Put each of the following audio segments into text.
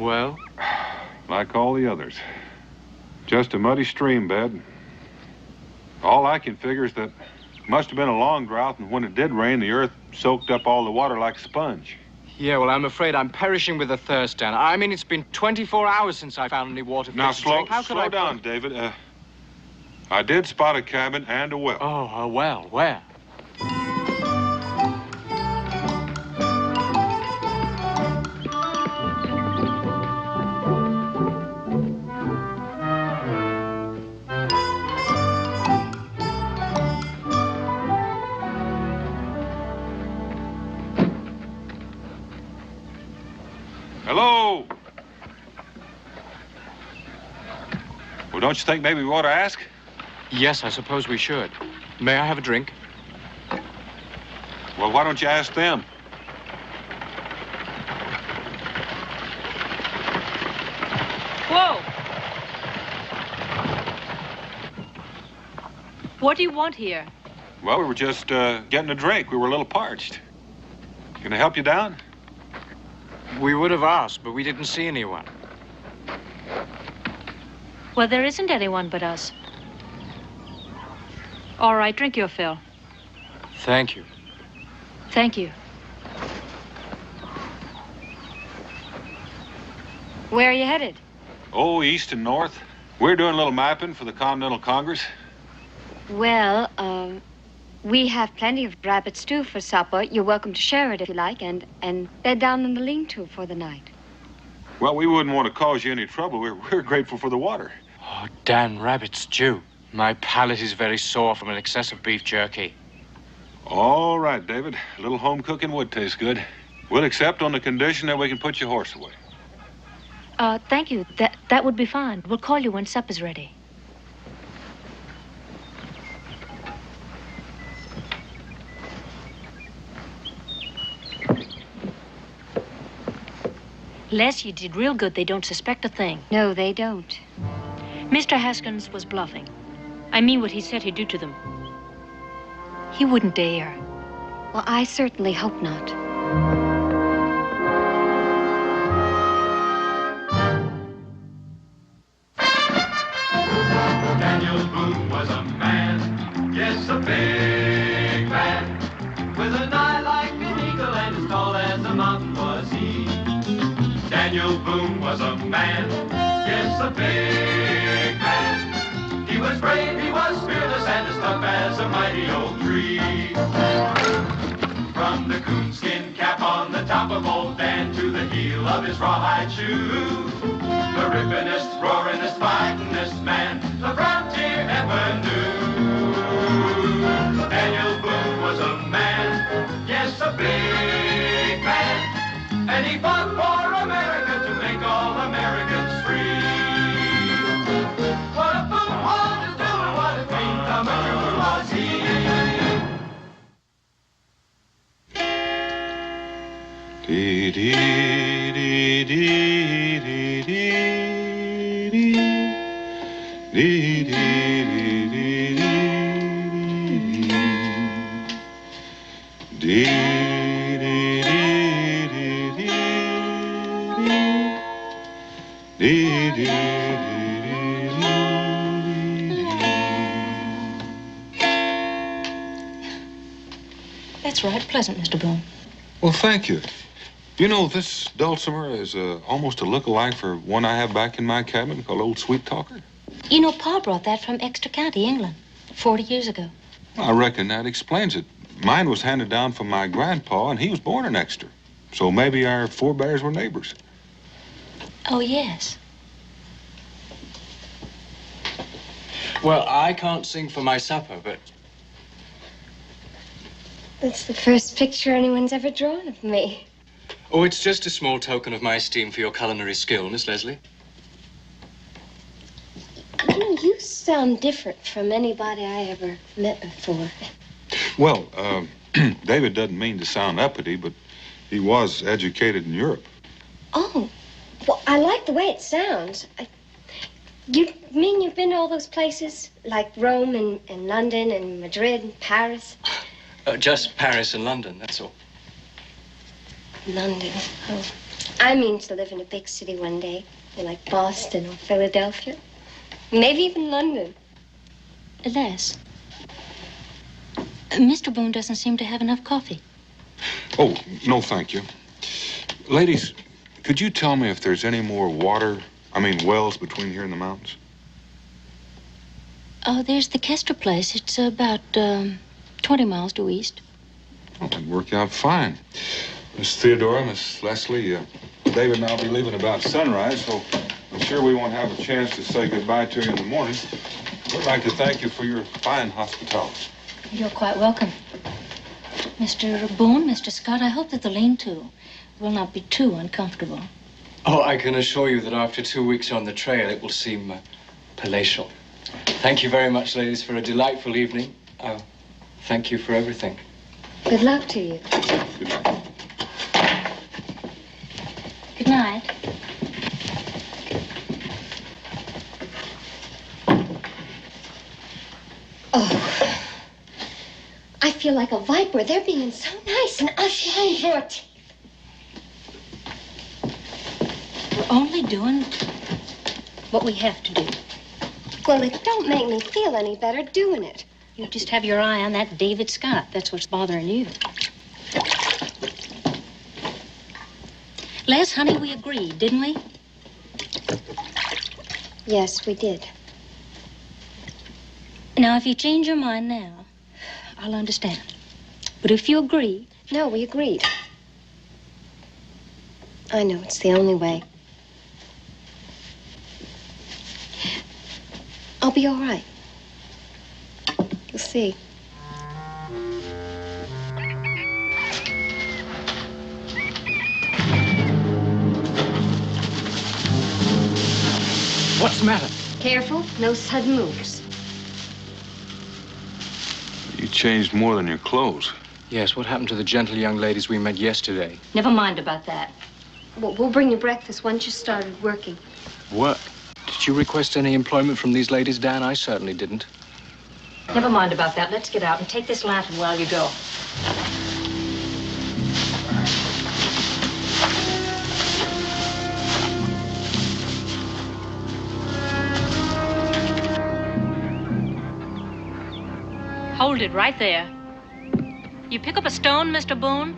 Well? Like all the others. Just a muddy stream bed. All I can figure is that it must have been a long drought, and when it did rain, the earth soaked up all the water like a sponge. Yeah, well, I'm afraid I'm perishing with a thirst, Dan. I mean, it's been 24 hours since I found any water for Now, to drink. How could slow down, David. I did spot a cabin and a well. Oh, a well. Where? Hello? Well, don't you think maybe we ought to ask? Yes, I suppose we should. May I have a drink? Well, why don't you ask them? Whoa! What do you want here? Well, we were just getting a drink. We were a little parched. Can I help you down? We would have asked, but we didn't see anyone. Well, there isn't anyone but us. All right, drink your fill. Thank you. Thank you. Where are you headed? Oh, east and north. We're doing a little mapping for the Continental Congress. Well, we have plenty of rabbit stew for supper. You're welcome to share it if you like, and bed down in the lean-to for the night. Well, we wouldn't want to cause you any trouble. We're grateful for the water. Oh, Dan, rabbit stew. My palate is very sore from an excess of beef jerky. All right, David. A little home cooking would taste good. We'll accept on the condition that we can put your horse away. Thank you. That would be fine. We'll call you when supper's ready. Les, you did real good. They don't suspect a thing. No, they don't. Mr. Haskins was bluffing. I mean what he said he'd do to them. He wouldn't dare. Well, I certainly hope not. Daniel Boone was a man, yes, a big man, with an eye like an eagle and as tall as a mountain was he. Daniel Boone was a man, yes, a big man. He was brave, he was fearless, and as tough as a mighty old tree. From the coonskin cap on the top of old Dan to the heel of his rawhide shoe, the rippin'est, roaring'est, fighting'est man the frontier ever knew. Daniel Boone was a man, yes, a big man, and he fought for America to make all Americans free. What a Boone wanted to do and what a dream come true was he. Dee dee dee dee dee dee dee dee dee dee That's right. Pleasant, Mr. Boone. Well, thank you. You know, this dulcimer is almost a look-alike for one I have back in my cabin called Old Sweet Talker. You know, Pa brought that from Exeter County, England, 40 years ago. I reckon that explains it. Mine was handed down from my grandpa, and he was born in Exeter. So maybe our forebears were neighbors. Oh, yes. Well, I can't sing for my supper, but... That's the first picture anyone's ever drawn of me. Oh, it's just a small token of my esteem for your culinary skill, Miss Leslie. You know, you sound different from anybody I ever met before. Well, David doesn't mean to sound uppity, but he was educated in Europe. Oh, well, I like the way it sounds. You mean you've been to all those places? Like Rome and London and Madrid and Paris? Just Paris and London, that's all. London, oh. I mean to live in a big city one day, like Boston or Philadelphia, maybe even London. Les, Mr. Boone doesn't seem to have enough coffee. Oh, no, thank you. Ladies, could you tell me if there's any more wells between here and the mountains? Oh, there's the Kester place. It's about 20 miles due east. Oh, that'd work out fine. Miss Theodora, Miss Leslie, David and I'll be leaving about sunrise, so I'm sure we won't have a chance to say goodbye to you in the morning. We'd like to thank you for your fine hospitality. You're quite welcome. Mr. Boone, Mr. Scott, I hope that the lean-to will not be too uncomfortable. Oh, I can assure you that after 2 weeks on the trail, it will seem palatial. Thank you very much, ladies, for a delightful evening. Thank you for everything. Good luck to you. Good night. Good night. Oh, I feel like a viper. They're being so nice and us behind your teeth. We're only doing what we have to do. Well, it don't make me feel any better doing it. You just have your eye on that David Scott. That's what's bothering you. Les, honey, we agreed, didn't we? Yes, we did. Now, if you change your mind now, I'll understand. But if you agree... No, we agreed. I know, it's the only way. I'll be all right. You'll see. What's the matter? Careful, no sudden moves. You changed more than your clothes. Yes, what happened to the gentle young ladies we met yesterday? Never mind about that. We'll bring you breakfast once you started working. What? Did you request any employment from these ladies, Dan? I certainly didn't. Never mind about that. Let's get out and take this lantern while you go. Hold it right there. You pick up a stone, Mr. Boone?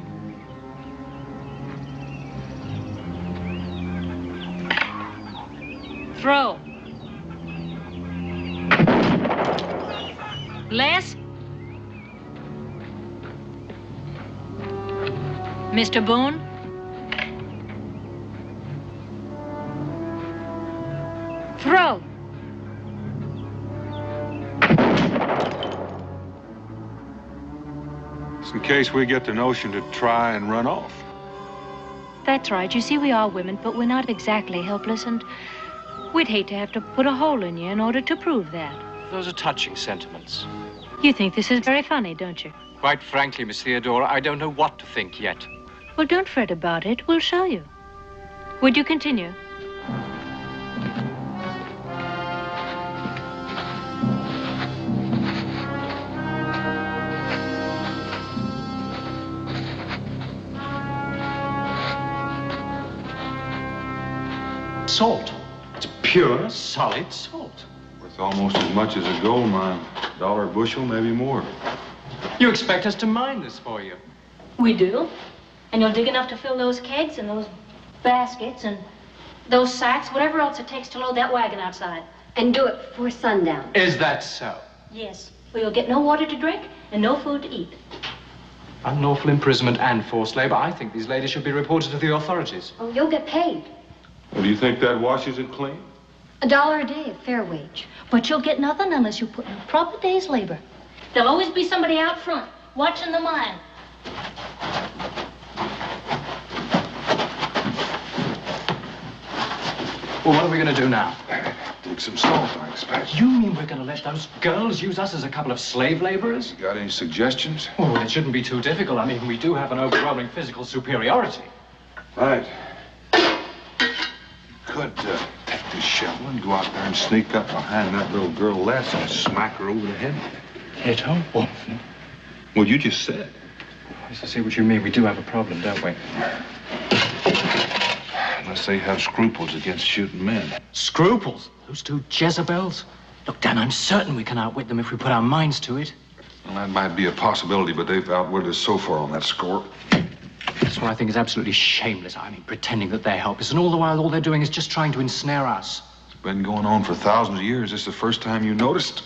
Throw. Les? Mr. Boone? Throw. Just in case we get the notion to try and run off. That's right. You see, we are women, but we're not exactly helpless, and we'd hate to have to put a hole in you in order to prove that. Those are touching sentiments. You think this is very funny, don't you? Quite frankly, Miss Theodora, I don't know what to think yet. Well, don't fret about it. We'll show you. Would you continue? Salt. It's pure, solid salt. Worth almost as much as a gold mine. $1 a bushel, maybe more. You expect us to mine this for you? We do. And you'll dig enough to fill those kegs and those baskets and those sacks, whatever else it takes to load that wagon outside. And do it before sundown. Is that so? Yes. Well, you'll get no water to drink and no food to eat. Unlawful imprisonment and forced labor. I think these ladies should be reported to the authorities. Oh, you'll get paid. Well, do you think that washes it clean? $1 a day, a fair wage. But you'll get nothing unless you put in a proper day's labor. There'll always be somebody out front watching the mine. Well, what are we going to do now? Dig some salt, I expect. You mean we're going to let those girls use us as a couple of slave laborers? You got any suggestions? Oh, it shouldn't be too difficult. I mean, we do have an overwhelming physical superiority. Right. Could take this shovel and go out there and sneak up behind that little girl Les and smack her over the head. Hit her? What? Well, you just said. I see what you mean. We do have a problem, don't we? unless they have scruples against shooting men. Scruples? Those two Jezebels? Look, Dan, I'm certain we can outwit them if we put our minds to it. Well, that might be a possibility, but they've outwitted us so far on that score. That's what I think is absolutely shameless. I mean, pretending that they're helpless, and all the while, all they're doing is just trying to ensnare us. It's been going on for thousands of years. This is the first time you noticed?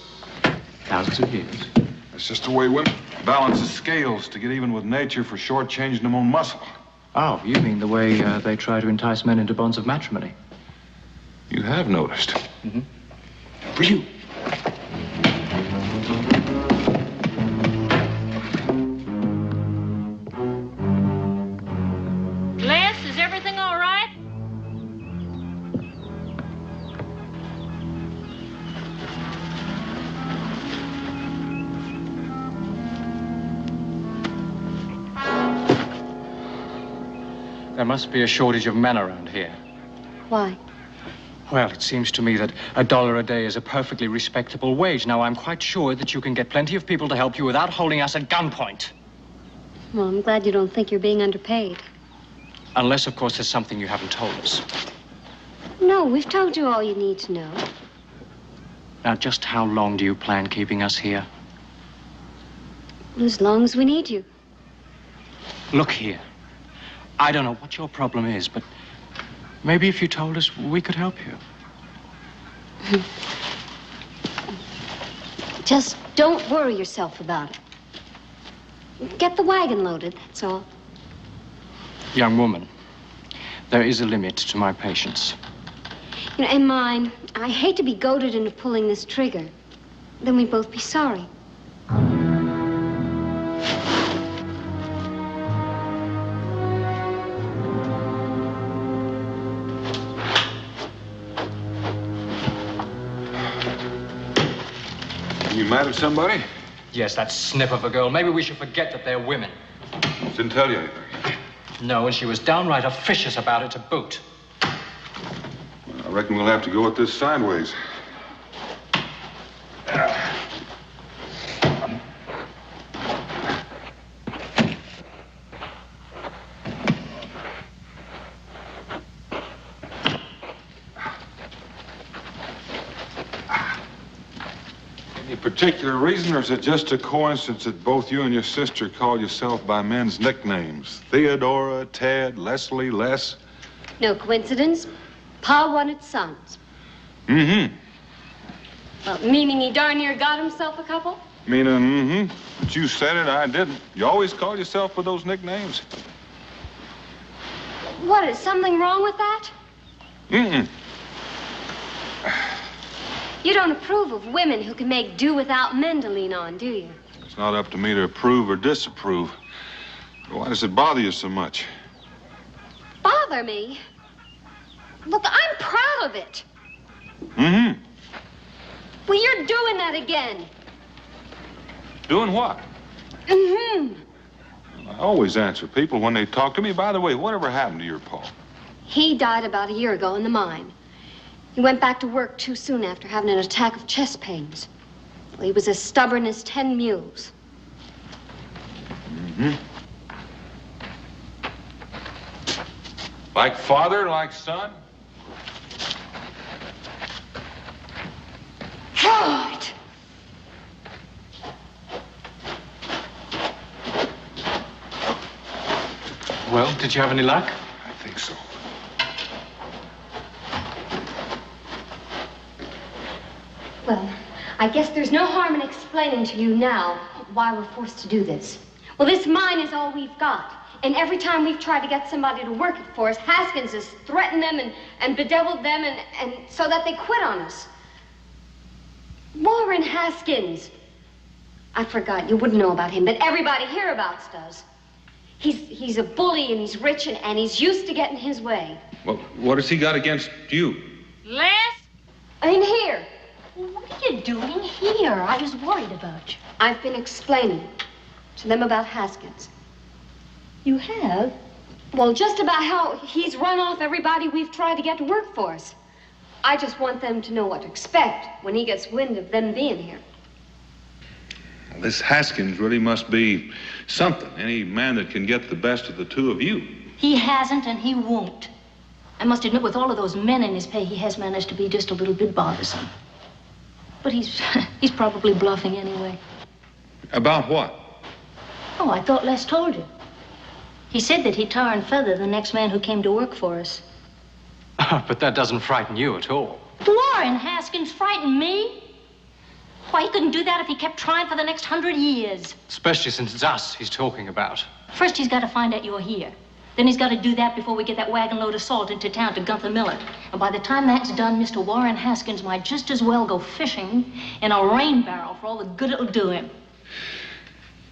Thousands of years. It's just the way women balance the scales to get even with nature for shortchanging them on muscle. Oh, you mean the way they try to entice men into bonds of matrimony? You have noticed. Mm-hmm. Phew. Les, is everything all right? There must be a shortage of men around here. Why? Well, it seems to me that $1 a day is a perfectly respectable wage. Now, I'm quite sure that you can get plenty of people to help you without holding us at gunpoint. Well, I'm glad you don't think you're being underpaid. Unless, of course, there's something you haven't told us. No, we've told you all you need to know. Now, just how long do you plan keeping us here? As long as we need you. Look here. I don't know what your problem is, but maybe if you told us, we could help you. Just don't worry yourself about it. Get the wagon loaded, that's all. Young woman, there is a limit to my patience. You know, and mine. I hate to be goaded into pulling this trigger. Then we'd both be sorry. You mad at somebody? Yes, that snip of a girl. Maybe we should forget that they're women. Didn't tell you anything. No, and she was downright officious about it to boot. I reckon we'll have to go at this sideways. Any particular reason, or is it just a coincidence that both you and your sister call yourself by men's nicknames? Theodora, Ted, Leslie, Les? No coincidence. Pa wanted sons. Mm-hmm. Well, meaning he darn near got himself a couple? Meaning, But you said it, I didn't. You always call yourself with those nicknames. What, is something wrong with that? Mm-mm. You don't approve of women who can make do without men to lean on, do you? It's not up to me to approve or disapprove. Why does it bother you so much? Bother me? Look, I'm proud of it. Mm-hmm. Well, you're doing that again. Doing what? Mm-hmm. I always answer people when they talk to me. By the way, whatever happened to your pa? He died about a year ago in the mine. He went back to work too soon after having an attack of chest pains. Well, he was as stubborn as 10 mules. Mm-hmm. Like father, like son? God! Well, did you have any luck? I think so. Well, I guess there's no harm in explaining to you now why we're forced to do this. Well, this mine is all we've got. And every time we've tried to get somebody to work it for us, Haskins has threatened them and bedeviled them and so that they quit on us. Warren Haskins. I forgot, you wouldn't know about him, but everybody hereabouts does. He's a bully and he's rich and he's used to getting his way. Well, what has he got against you? Les? In here. What are you doing here? I was worried about you. I've been explaining to them about Haskins. You have? Well, just about how he's run off everybody we've tried to get to work for us. I just want them to know what to expect when he gets wind of them being here. This Haskins really must be something. Any man that can get the best of the two of you. He hasn't and he won't. I must admit, with all of those men in his pay, he has managed to be just a little bit bothersome. But he's probably bluffing anyway. About what? Oh, I thought Les told you. He said that he'd tar and feather the next man who came to work for us. But that doesn't frighten you at all. Warren Haskins frightened me? Why, he couldn't do that if he kept trying for the next 100 years. Especially since it's us he's talking about. First, he's got to find out you're here. Then he's got to do that before we get that wagon load of salt into town to Gunther Miller. And by the time that's done, Mr. Warren Haskins might just as well go fishing in a rain barrel for all the good it'll do him.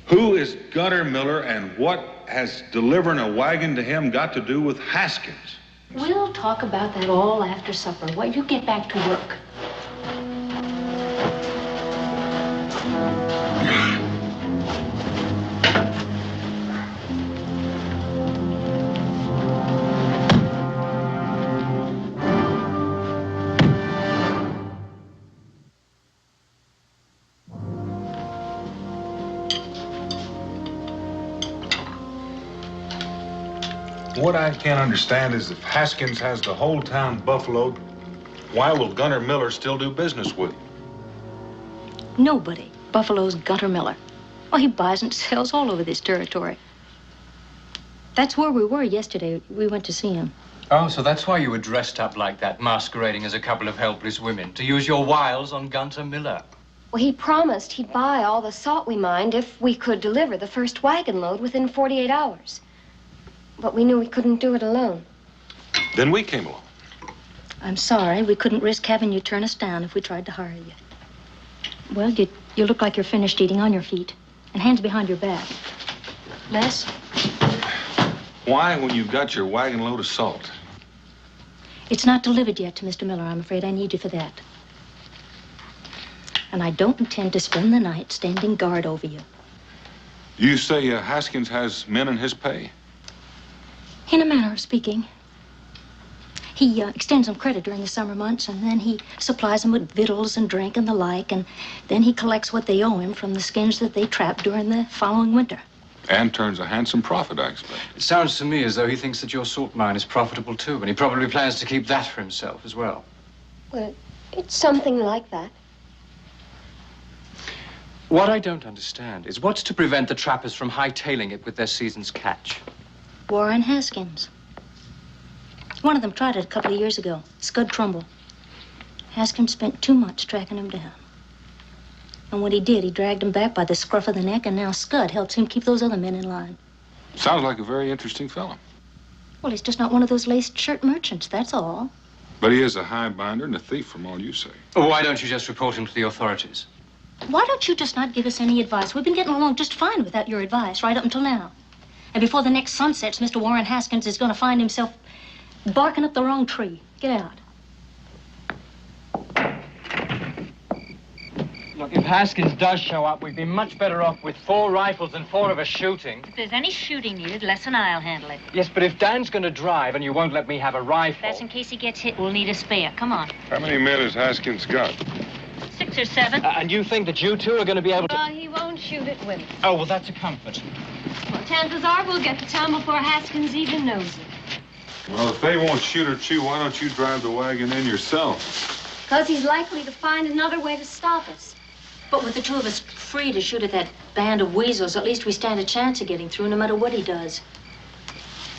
Who is Gunther Miller, and what has delivering a wagon to him got to do with Haskins? We'll talk about that all after supper. While you get back to work. What I can't understand is if Haskins has the whole town buffaloed, why will Gunther Miller still do business with him? Nobody buffaloes Gunther Miller. Oh, he buys and sells all over this territory. That's where we were yesterday. We went to see him. Oh, so that's why you were dressed up like that, masquerading as a couple of helpless women, to use your wiles on Gunther Miller. Well, he promised he'd buy all the salt we mined if we could deliver the first wagon load within 48 hours. But we knew we couldn't do it alone. Then we came along. I'm sorry. We couldn't risk having you turn us down if we tried to hire you. Well, you look like you're finished eating on your feet. And hands behind your back. Les? Why, when you've got your wagon load of salt? It's not delivered yet to Mr. Miller. I'm afraid I need you for that. And I don't intend to spend the night standing guard over you. You say Haskins has men in his pay? In a manner of speaking. He extends them credit during the summer months, and then he supplies them with victuals and drink and the like, and then he collects what they owe him from the skins that they trapped during the following winter. And turns a handsome profit, I expect. It sounds to me as though he thinks that your salt mine is profitable too, and he probably plans to keep that for himself as well. Well, it's something like that. What I don't understand is what's to prevent the trappers from hightailing it with their season's catch? Warren Haskins. One of them tried it a couple of years ago. Scud Trumbull. Haskins spent 2 months tracking him down. And when he did, he dragged him back by the scruff of the neck, and now Scud helps him keep those other men in line. Sounds like a very interesting fellow. Well, he's just not one of those laced shirt merchants, that's all. But he is a high binder and a thief, from all you say. Why don't you just report him to the authorities? Why don't you just not give us any advice? We've been getting along just fine without your advice right up until now. And before the next sun sets, Mr. Warren Haskins is going to find himself barking up the wrong tree. Get out. Look, if Haskins does show up, we'd be much better off with 4 rifles and 4 of us shooting. If there's any shooting needed, Les and I'll handle it. Yes, but if Dan's going to drive and you won't let me have a rifle... That's in case he gets hit. We'll need a spare. Come on. How many men has Haskins got? 6 or 7. And you think that you two are going to be able to... He won't shoot at women. Oh, well, that's a comfort. Well, chances are we'll get to town before Haskins even knows it. Well, if they won't shoot at you, why don't you drive the wagon in yourself? Because he's likely to find another way to stop us. But with the 2 of us free to shoot at that band of weasels, at least we stand a chance of getting through no matter what he does.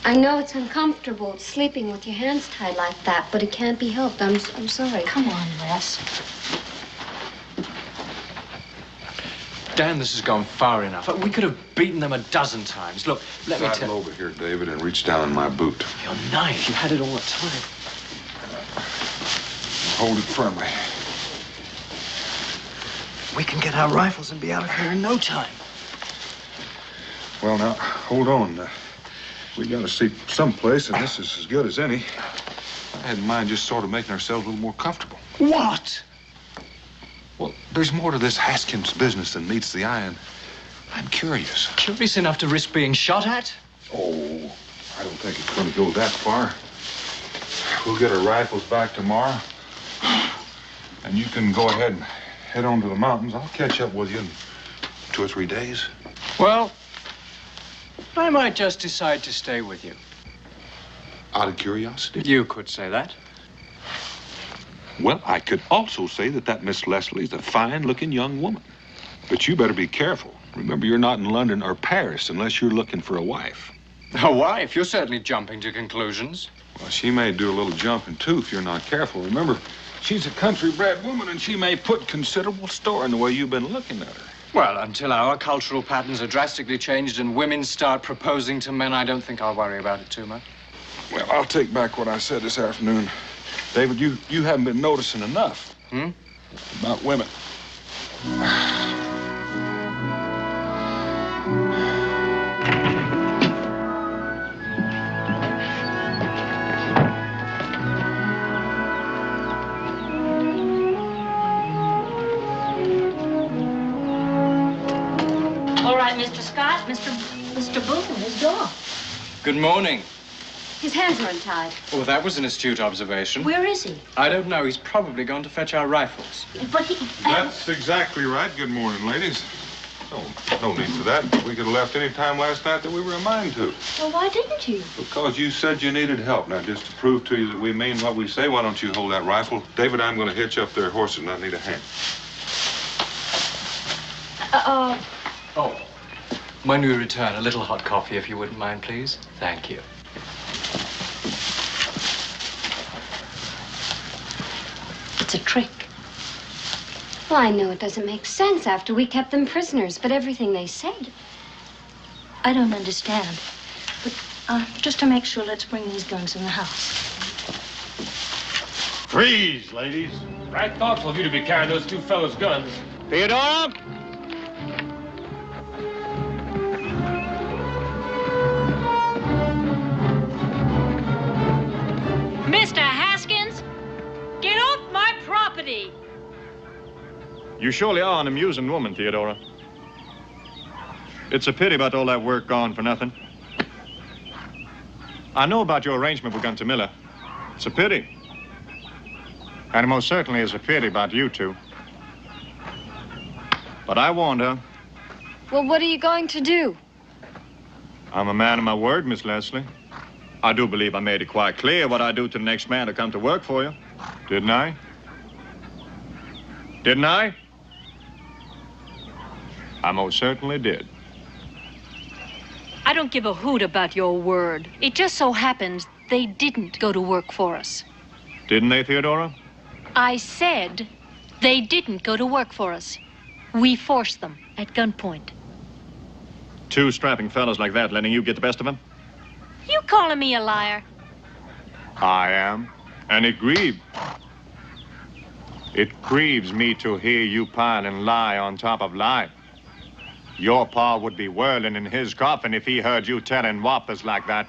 I know it's uncomfortable sleeping with your hands tied like that, but it can't be helped. I'm sorry. Come on, Les. Dan, this has gone far enough. We could have beaten them a dozen times. Look, let me Sidle over here, David, and reach down in my boot. Your knife. You had it all the time. Hold it firmly. We can get our rifles and be out of here in no time. Well, now, hold on. We got to sleep someplace, and this is as good as any. I had in mind just sort of making ourselves a little more comfortable. What? Well, there's more to this Haskins business than meets the eye, and I'm curious. Curious enough to risk being shot at? Oh, I don't think it's going to go that far. We'll get our rifles back tomorrow, and you can go ahead and head on to the mountains. I'll catch up with you in 2 or 3 days. Well, I might just decide to stay with you. Out of curiosity. You could say that. Well, I could also say that Miss Leslie's a fine-looking young woman. But you better be careful. Remember, you're not in London or Paris unless you're looking for a wife. A wife? You're certainly jumping to conclusions. Well, she may do a little jumping, too, if you're not careful. Remember, she's a country-bred woman, and she may put considerable store in the way you've been looking at her. Well, until our cultural patterns are drastically changed and women start proposing to men, I don't think I'll worry about it too much. Well, I'll take back what I said this afternoon. David, you haven't been noticing enough. About women. All right, Mr. Scott, Mr. Boone is gone. Good morning. His hands are untied. Oh, that was an astute observation. Where is he? I don't know. He's probably gone to fetch our rifles. But he... That's exactly right. Good morning, ladies. No need for that. We could have left any time last night that we were in mind to. Well, why didn't you? Because you said you needed help. Now, just to prove to you that we mean what we say, why don't you hold that rifle? David, I'm going to hitch up their horses and I need a hand. Oh, when we return, a little hot coffee, if you wouldn't mind, please. Thank you. It's a trick. Well, I know it doesn't make sense after we kept them prisoners, but everything they said. I don't understand. But just to make sure, let's bring these guns in the house. Freeze, ladies. Right thoughtful of you to be carrying those two fellas' guns. Theodora? Mr. Haskins, get off my property. You surely are an amusing woman, Theodora. It's a pity about all that work gone for nothing. I know about your arrangement with Gunter Miller. It's a pity. And it most certainly is a pity about you two. But I warned her. Well, what are you going to do? I'm a man of my word, Miss Leslie. I do believe I made it quite clear what I do to the next man to come to work for you. Didn't I? Didn't I? I most certainly did. I don't give a hoot about your word. It just so happens they didn't go to work for us. Didn't they, Theodora? I said they didn't go to work for us. We forced them at gunpoint. Two strapping fellows like that letting you get the best of them? You calling me a liar? I am. And it grieves. It grieves me to hear you pile and lie on top of lie. Your pa would be whirling in his coffin if he heard you telling whoppers like that.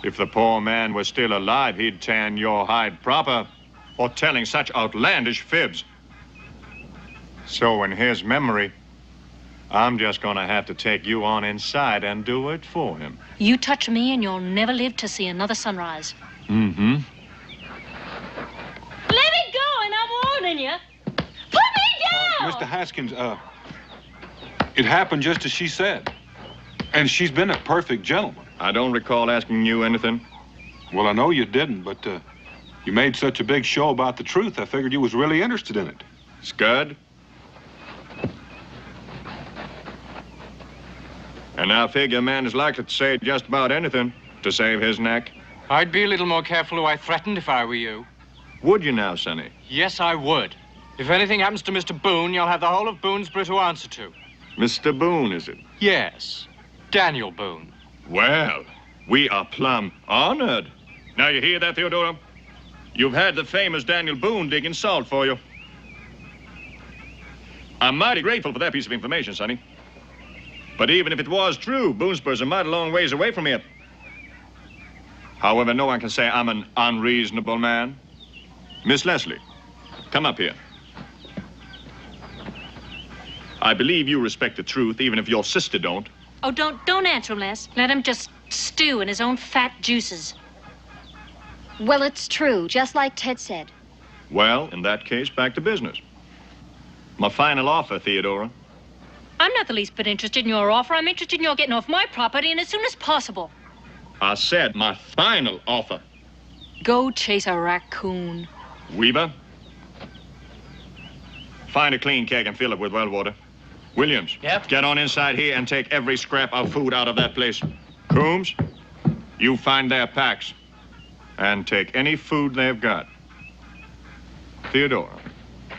If the poor man was still alive, he'd tan your hide proper for telling such outlandish fibs. So in his memory, I'm just gonna have to take you on inside and do it for him. You touch me and you'll never live to see another sunrise. Mm-hmm. Let me go and I'm warning you. Put me down! Mr. Haskins, it happened just as she said. And she's been a perfect gentleman. I don't recall asking you anything. Well, I know you didn't, but you made such a big show about the truth, I figured you was really interested in it. Scud? And I figure a man is likely to say just about anything to save his neck. I'd be a little more careful who I threatened if I were you. Would you now, Sonny? Yes, I would. If anything happens to Mr. Boone, you'll have the whole of Boonesboro to answer to. Mr. Boone, is it? Yes. Daniel Boone. Well, we are plumb honored. Now, you hear that, Theodora? You've had the famous Daniel Boone digging salt for you. I'm mighty grateful for that piece of information, Sonny. But even if it was true, Boonesboro's a mighty long ways away from here. However, no one can say I'm an unreasonable man. Miss Leslie, come up here. I believe you respect the truth, even if your sister don't. Oh, don't answer him, Les. Let him just stew in his own fat juices. Well, it's true, just like Ted said. Well, in that case, back to business. My final offer, Theodora. I'm not the least bit interested in your offer. I'm interested in your getting off my property and as soon as possible. I said my final offer. Go chase a raccoon. Weaver, find a clean keg and fill it with well water. Williams, Yep. Get on inside here and take every scrap of food out of that place. Coombs, you find their packs and take any food they've got. Theodora,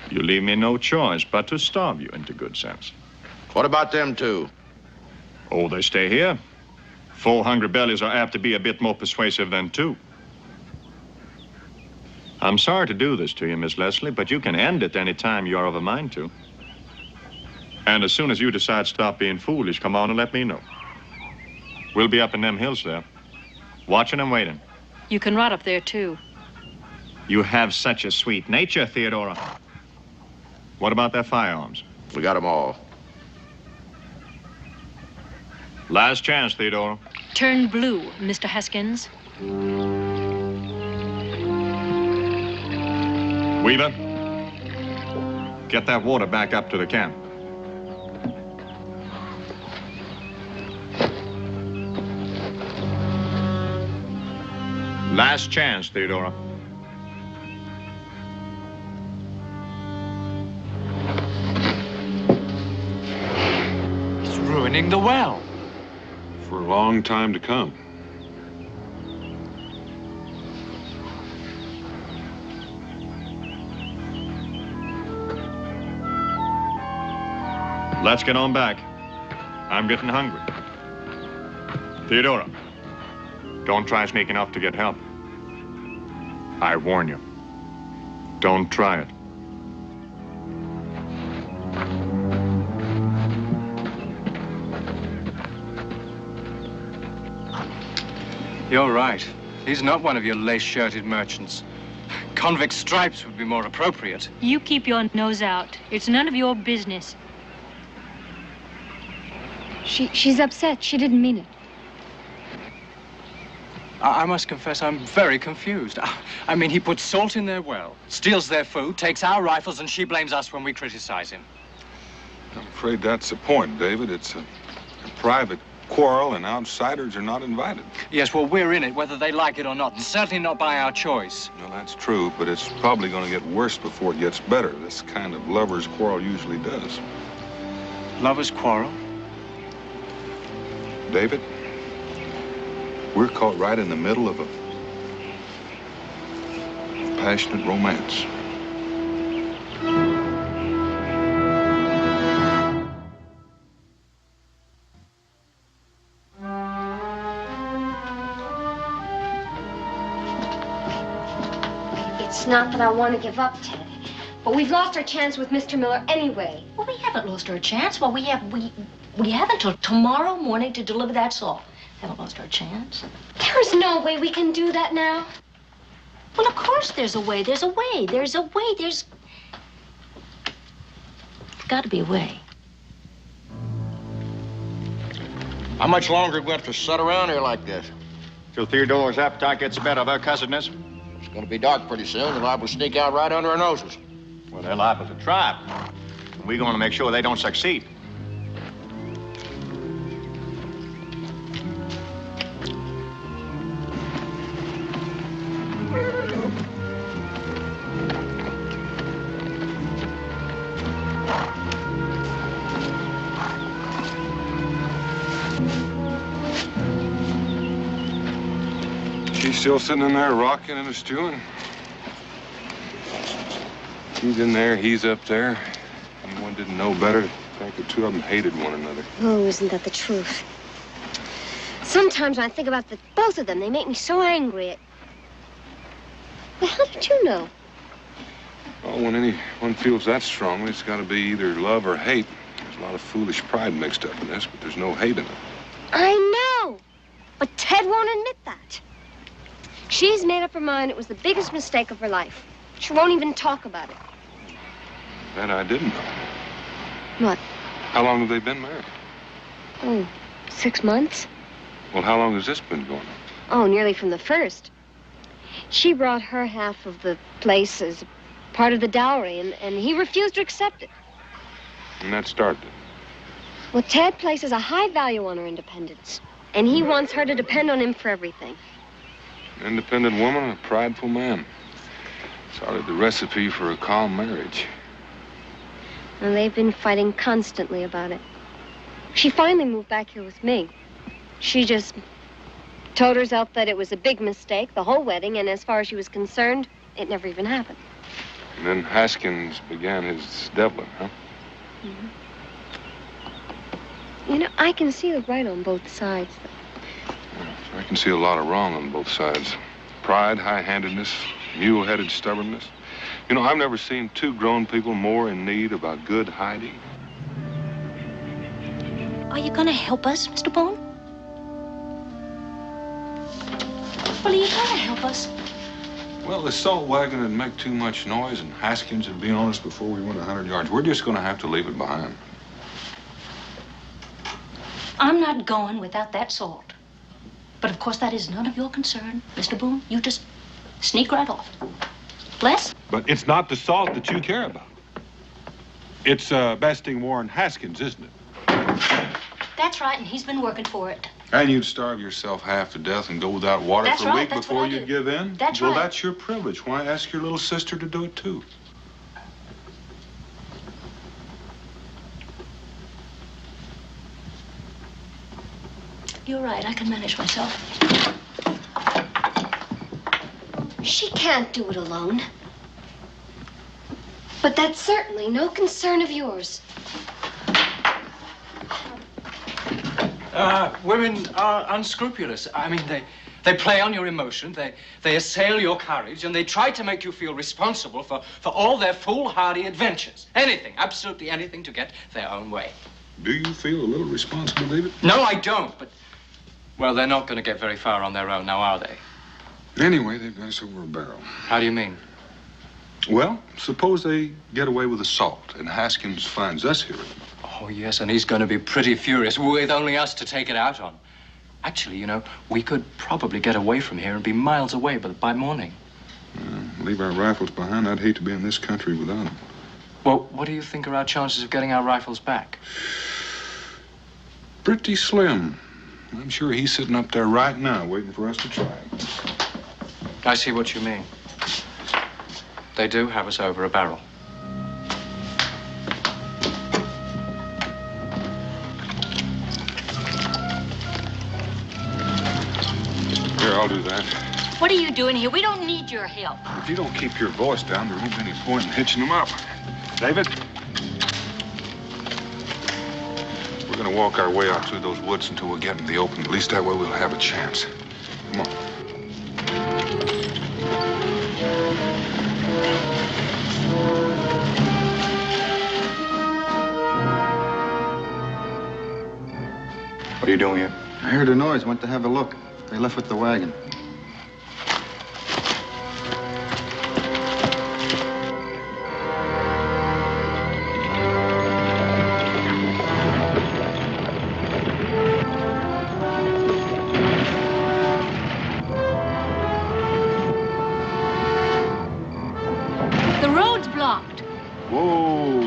you leave me no choice but to starve you into good sense. What about them two? Oh, they stay here. 4 hungry bellies are apt to be a bit more persuasive than 2. I'm sorry to do this to you, Miss Leslie, but you can end it any time you're of a mind to. And as soon as you decide to stop being foolish, come on and let me know. We'll be up in them hills there, watching and waiting. You can rot up there, too. You have such a sweet nature, Theodora. What about their firearms? We got them all. Last chance, Theodora. Turn blue, Mr. Haskins. Weaver, get that water back up to the camp. Last chance, Theodora. It's ruining the well. For a long time to come. Let's get on back. I'm getting hungry. Theodora, don't try sneaking off to get help. I warn you, don't try it. You're right. He's not one of your lace-shirted merchants. Convict stripes would be more appropriate. You keep your nose out. It's none of your business. She's upset. She didn't mean it. I must confess, I'm very confused. I mean, he puts salt in their well, steals their food, takes our rifles, and she blames us when we criticize him. I'm afraid that's the point, David. It's a private quarrel, and outsiders are not invited. Yes, well, we're in it, whether they like it or not, and certainly not by our choice. Well, that's true, but it's probably going to get worse before it gets better. This kind of lovers' quarrel usually does. Lovers quarrel? David, we're caught right in the middle of a passionate romance. It's not that I want to give up, Ted. But we've lost our chance with Mr. Miller anyway. Well, we haven't lost our chance. Well, we have until tomorrow morning to deliver that salt. Haven't lost our chance. There's no way we can do that now. Well, of course there's a way. There's a way. There's a way. There's got to be a way. How much longer are we going to sit around here like this? Till Theodora's appetite gets the better of her cussedness. It's going to be dark pretty soon. They're liable to sneak out right under our noses. Well, they're liable to try. We're going to make sure they don't succeed. She's still sitting in there rocking and stewing. She's in there, he's up there. Anyone didn't know better to think the two of them hated one another. Oh, isn't that the truth? Sometimes when I think about both of them, they make me so angry. Well, how did you know? Well, when anyone feels that strongly, it's got to be either love or hate. There's a lot of foolish pride mixed up in this, but there's no hate in it. I know, but Ted won't admit that. She's made up her mind it was the biggest mistake of her life. She won't even talk about it. That I didn't know. What? How long have they been married? Oh, 6 months. Well, how long has this been going on? Oh, nearly from the first. She brought her half of the place as part of the dowry, and he refused to accept it. And that started it. Well, Ted places a high value on her independence. And he wants her to depend on him for everything. An independent woman and a prideful man. It's hardly the recipe for a calm marriage. And they've been fighting constantly about it. She finally moved back here with me. She just told herself that it was a big mistake, the whole wedding, and as far as she was concerned, it never even happened. And then Haskins began his deviling, huh? Mm-hmm. You know, I can see the right on both sides. I can see a lot of wrong on both sides. Pride, high-handedness, mule-headed stubbornness. You know, I've never seen two grown people more in need of a good hiding. Are you gonna help us, Mr. Boone? Well, are you gonna help us? Well, the salt wagon would make too much noise, and Haskins would be on us before we went 100 yards. We're just gonna have to leave it behind. I'm not going without that salt. But of course, that is none of your concern, Mr. Boone. You just sneak right off. Les? But it's not the salt that you care about. It's besting Warren Haskins, isn't it? That's right, and he's been working for it. And you'd starve yourself half to death and go without water That's for a right, week that's before what I you do. give in? That's well, right. That's your privilege. Why ask your little sister to do it, too? You're right, I can manage myself. She can't do it alone. But that's certainly no concern of yours. Women are unscrupulous. I mean, they play on your emotion, they assail your courage, and they try to make you feel responsible for all their foolhardy adventures. Anything, absolutely anything to get their own way. Do you feel a little responsible, David? No, I don't, but, well, they're not going to get very far on their own now, are they? Anyway, they've got us over a barrel. How do you mean? Well, suppose they get away with the salt, and Haskins finds us here. Oh, yes, and he's going to be pretty furious with only us to take it out on. Actually, you know, we could probably get away from here and be miles away by morning. Leave our rifles behind. I'd hate to be in this country without them. Well, what do you think are our chances of getting our rifles back? Pretty slim. I'm sure he's sitting up there right now waiting for us to try. I see what you mean. They do have us over a barrel. Here, I'll do that. What are you doing here? We don't need your help. If you don't keep your voice down, there ain't any point in hitching them up. David? We're gonna walk our way out through those woods until we get in the open. At least that way we'll have a chance. Come on. What are you doing here? I heard a noise, went to have a look. They left with the wagon. The road's blocked. Whoa.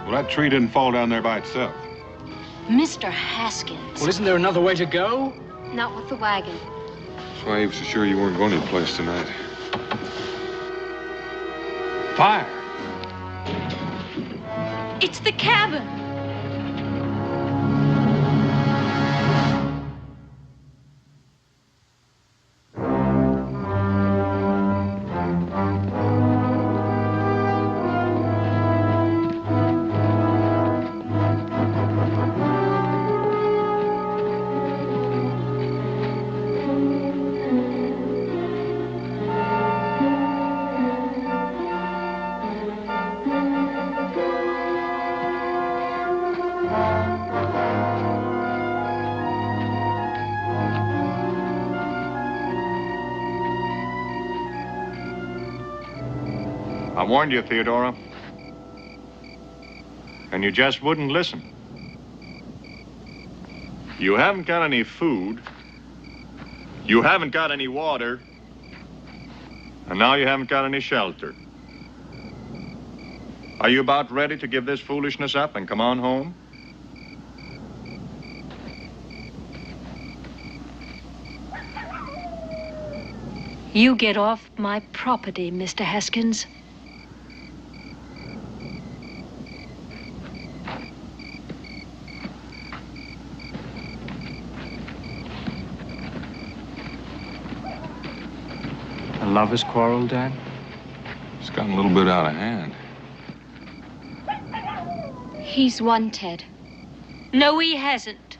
Well, that tree didn't fall down there by itself. Mr. Haskins. Well, isn't there another way to go? Not with the wagon. That's why he was so sure you weren't going anyplace tonight. Fire! It's the cabin. I warned you, Theodora. And you just wouldn't listen. You haven't got any food. You haven't got any water. And now you haven't got any shelter. Are you about ready to give this foolishness up and come on home? You get off my property, Mr. Haskins. A lover's quarrel, Dad? It's gotten a little bit out of hand. He's won, Ted. No, he hasn't.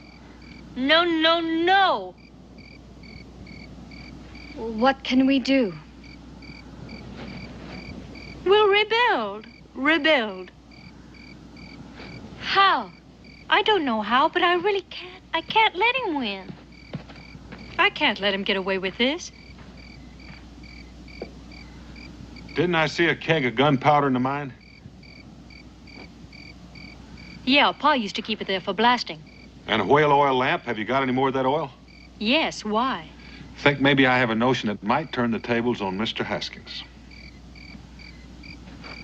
No, no, no. What can we do? We'll rebuild. Rebuild. How? I don't know how, but I really can't. I can't let him win. I can't let him get away with this. Didn't I see a keg of gunpowder in the mine? Yeah, Pa used to keep it there for blasting. And a whale oil lamp? Have you got any more of that oil? Yes, why? Think maybe I have a notion that might turn the tables on Mr. Haskins.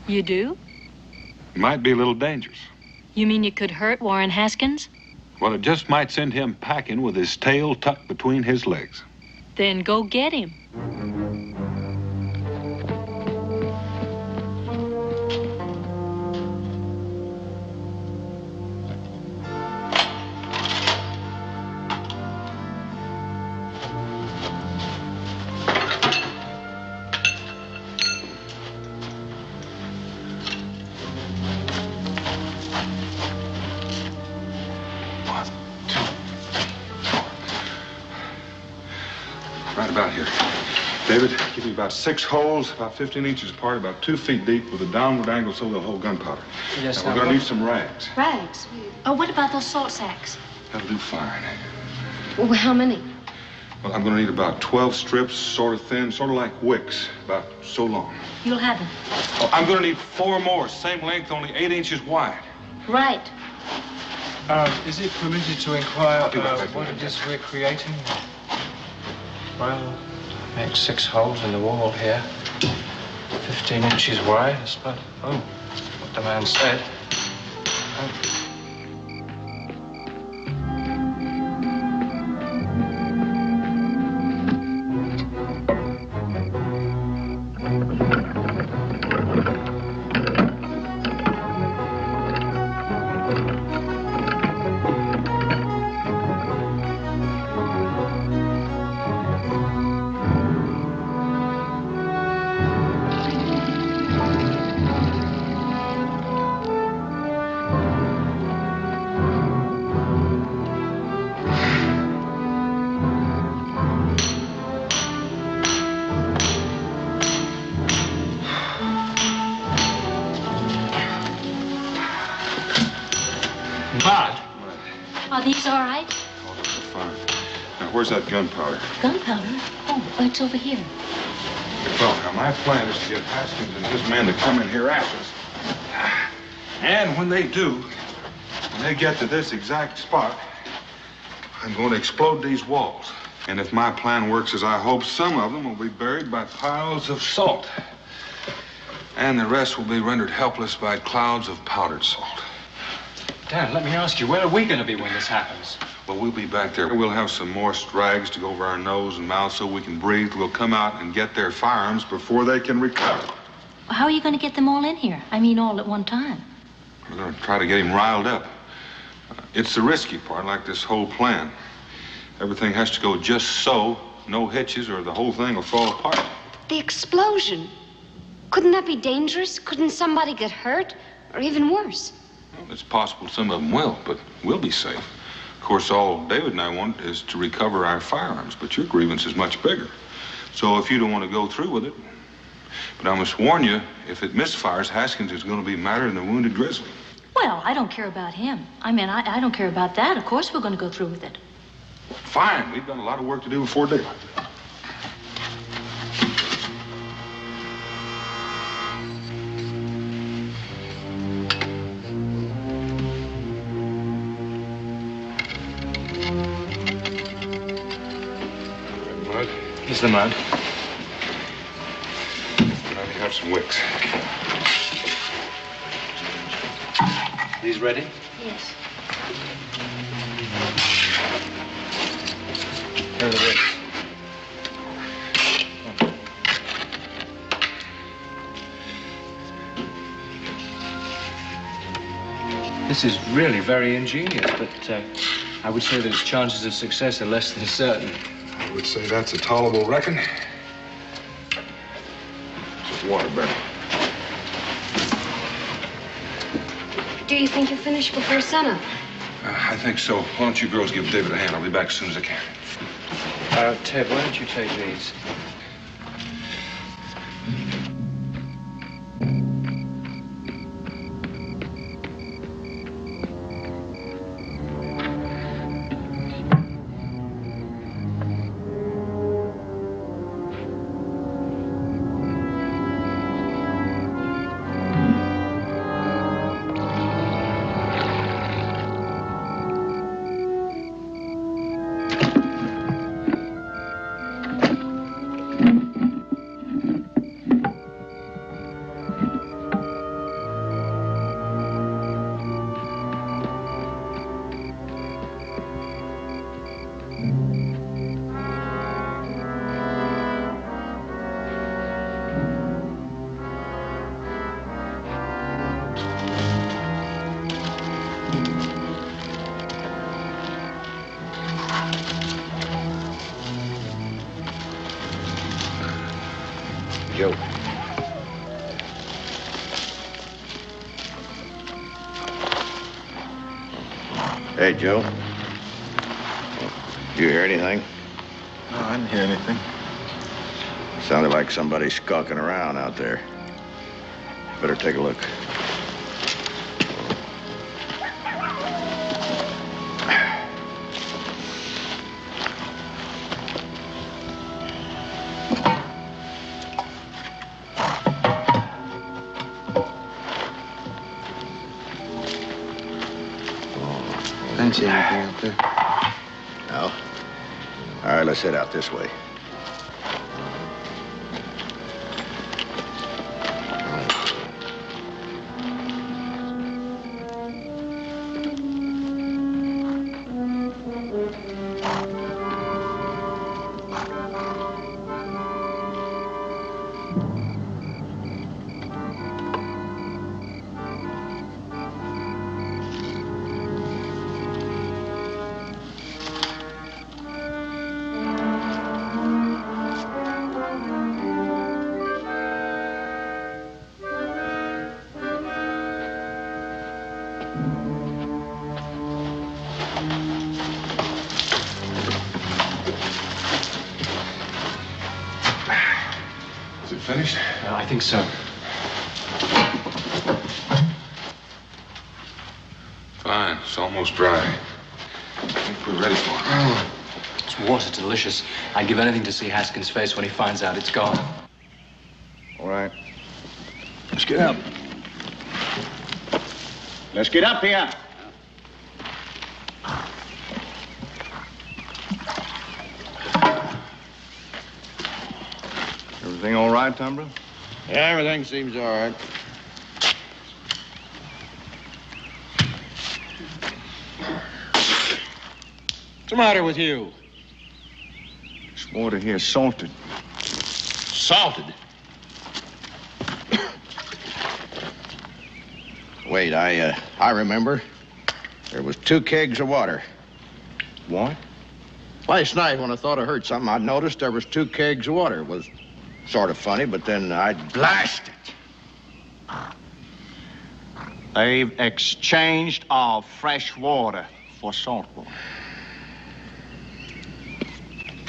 You do? It might be a little dangerous. You mean you could hurt Warren Haskins? Well, it just might send him packing with his tail tucked between his legs. Then go get him. Right about here. David, give me about 6 holes, about 15 inches apart, about 2 feet deep, with a downward angle so they'll hold gunpowder. Yes, now, we're going to need some rags. Rags? Oh, what about those salt sacks? That'll do fine. Well, how many? Well, I'm going to need about 12 strips, sort of thin, sort of like wicks, about so long. You'll have them. Oh, I'm going to need 4 more, same length, only 8 inches wide. Right. Is it permitted to inquire I'll be right back. what it is we're creating? Well, make 6 holes in the wall here. 15 inches wide. That's about, what the man said. Are these all right? Oh, those are fine. Now, where's that gunpowder? Gunpowder? Oh, it's over here. Well, now, my plan is to get Haskins and his men to come in here after us. And when they do, when they get to this exact spot, I'm going to explode these walls. And if my plan works as I hope, some of them will be buried by piles of salt. And the rest will be rendered helpless by clouds of powdered salt. Dad, let me ask you, where are we going to be when this happens? Well, we'll be back there. We'll have some moist rags to go over our nose and mouth so we can breathe. We'll come out and get their firearms before they can recover. How are you going to get them all in here? I mean, all at one time. We're going to try to get him riled up. It's the risky part, like this whole plan. Everything has to go just so, no hitches, or the whole thing will fall apart. The explosion. Couldn't that be dangerous? Couldn't somebody get hurt? Or even worse? Well, it's possible some of them will, but we'll be safe. Of course, all David and I want is to recover our firearms, but your grievance is much bigger. So if you don't want to go through with it, but I must warn you, if it misfires, Haskins is going to be madder than the wounded grizzly. Well, I don't care about him. I mean, I don't care about that. Of course we're going to go through with it. Fine. We've got a lot of work to do before daylight. Mud? Here's the mud. Now we have some wicks. These ready? Yes. Here are the wicks. This is really very ingenious, but I would say that its chances of success are less than certain. I would say that's a tolerable reckon. Just water, Bernie. Do you think you'll finish before sunup? I think so. Why don't you girls give David a hand? I'll be back as soon as I can. Ted, why don't you take these? Joe. Hey, Joe. Did you hear anything? No, I didn't hear anything. Sounded like somebody skulking around out there. Better take a look. I didn't see anything out there. No? All right, let's head out this way. Is it finished? I think so. Fine. It's almost dry. I think we're ready for it. This water's delicious. I'd give anything to see Haskins' face when he finds out it's gone. All right. Let's get up. Let's get up here. Everything all right, Tumbler? Yeah, everything seems all right. What's the matter with you? This water here's salted. Salted? Wait, I remember. There was 2 kegs of water. What? Last night, when I thought I heard something, I noticed there was 2 kegs of water. It was sort of funny, but then I blasted. They've exchanged our fresh water for salt water.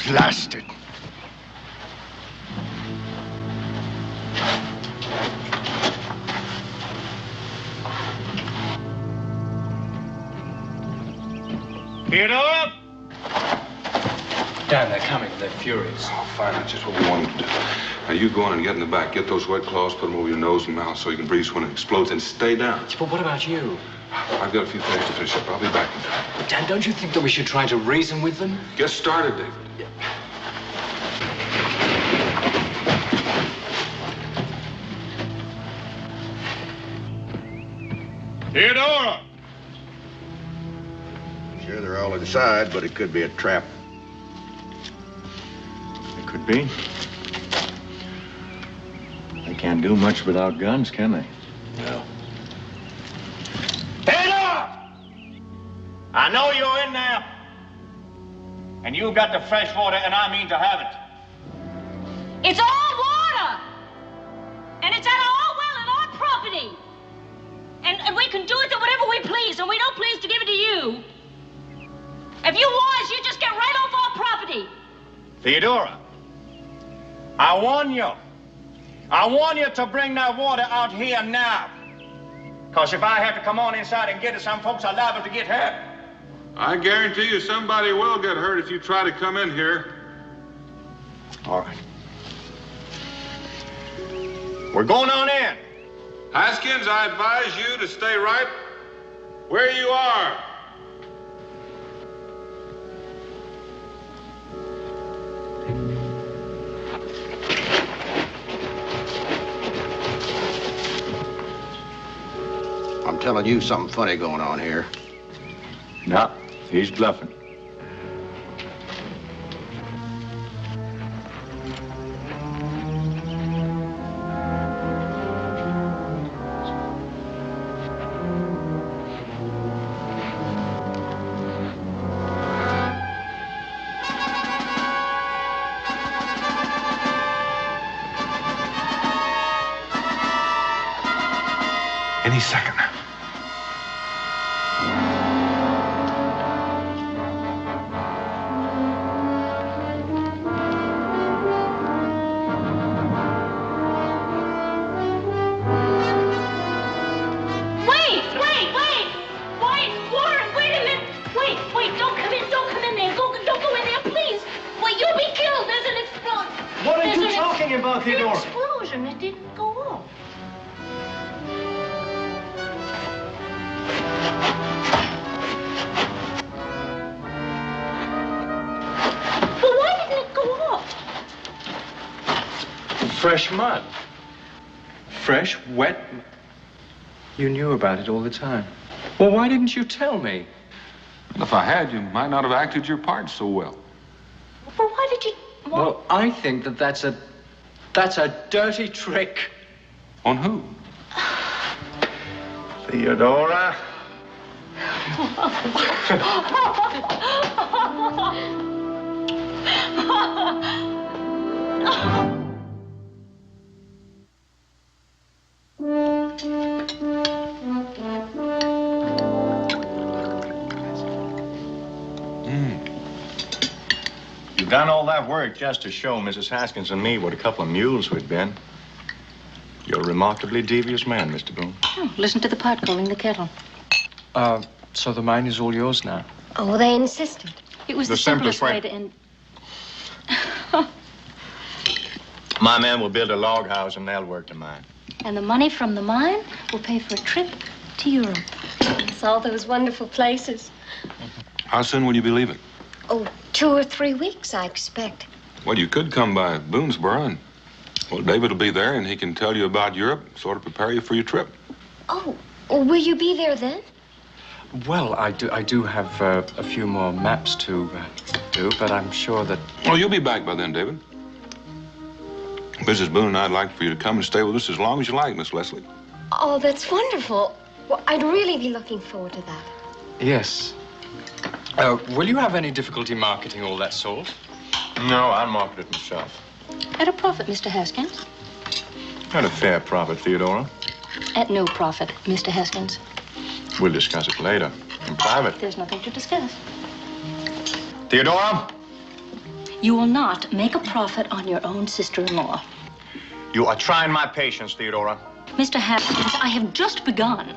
Blasted. Get up! Dan, they're coming. They're furious. Oh, fine. That's just what we wanted to do. Now, you go on and get in the back. Get those wet cloths, put them over your nose and mouth so you can breathe when it explodes, and stay down. But what about you? I've got a few things to finish up. I'll be back in time. Dan, don't you think that we should try to reason with them? Get started, David. Theodora! Sure, they're all inside, but it could be a trap. It could be. They can't do much without guns, can they? No. Theodora! I know you're in there. And you got the fresh water, and I mean to have it. It's all water! And it's at our well and our property. And we can do it to whatever we please, and we don't please to give it to you. If you was, you just get right off our property. Theodora, I warn you. I warn you to bring that water out here now. Because if I have to come on inside and get it, some folks are liable to get hurt. I guarantee you somebody will get hurt if you try to come in here. All right. We're going on in. Haskins, I advise you to stay right where you are. I'm telling you something funny going on here. No, he's bluffing. Any second now. What are you talking about, Theodora? An explosion. It didn't go off. But why didn't it go off? Fresh mud. Fresh, wet. You knew about it all the time. Well, why didn't you tell me? If I had, you might not have acted your part so well. Well, why did you... Why? Well, I think that's a dirty trick. On who? Theodora. You've done all that work just to show Mrs. Haskins and me what a couple of mules we'd been. You're a remarkably devious man, Mr. Boone. Oh, listen to the pot calling the kettle. So the mine is all yours now? Oh, they insisted. It was The the simplest simplest way way. to end. My man will build a log house and they'll work the mine. And the money from the mine will pay for a trip to Europe. It's all those wonderful places. How soon will you be leaving? Oh, 2 or 3 weeks, I expect. Well, you could come by Boonesboro and, well, David will be there and he can tell you about Europe, sort of prepare you for your trip. Oh, will you be there then? Well, I do have a few more maps to do, but I'm sure that... Oh, you'll be back by then, David. Mrs. Boone and I'd like for you to come and stay with us as long as you like, Miss Leslie. Oh, that's wonderful. Well, I'd really be looking forward to that. Yes. Will you have any difficulty marketing all that salt? No, I'll market it myself. At a profit, Mr. Haskins. At a fair profit, Theodora. At no profit, Mr. Haskins. We'll discuss it later, in private. There's nothing to discuss. Theodora, You will not make a profit on your own sister-in-law. you are trying my patience, Theodora. Mr. Haskins, I have just begun.